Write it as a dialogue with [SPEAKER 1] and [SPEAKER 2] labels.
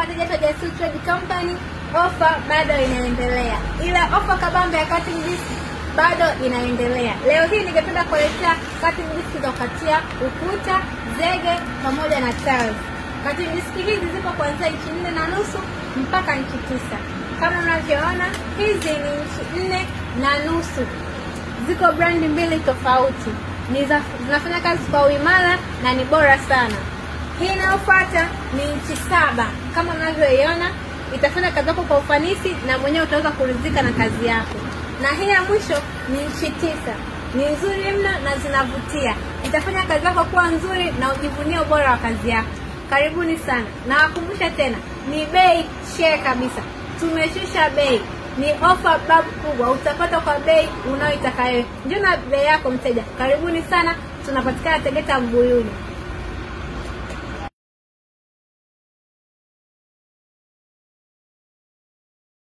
[SPEAKER 1] wateja wa Jasusi Trade Company, ofa bado inaendelea. Ila ofa kabambe ya cutting disc bado inaendelea. Leo hii ningependa kuelezea cutting disc za kukatia ukuta, zege pamoja na tiles. Cutting disc hizi zipo kuanzia inchi 4.5 mpaka inchi 9. Kama mnavyoona, hizi ni inchi 4.5. Ziko brand mbili tofauti. Zinafanya kazi kwa uimara na ni bora sana. Hii inayofuata ni inchi 7. Kama mnavyoiona, itafanya kazi yako kwa ufanisi na mwenyewe utaweza kuridhika na kazi yako. Na hii ya mwisho ni inchi 9. Ni nzuri mno na zinavutia. Itafanya kazi yako kuwa nzuri na ujivunie ubora wa kazi yako. Karibuni sana. Na wakumbusha tena, ni bei share kabisa. Tumeshusha bei. Ni offer babu kubwa. Utapata kwa bei unayoitaka wewe. Njoo na bei yako mteja. Karibuni sana. Tunapatikana Tegeta Mbuyuni.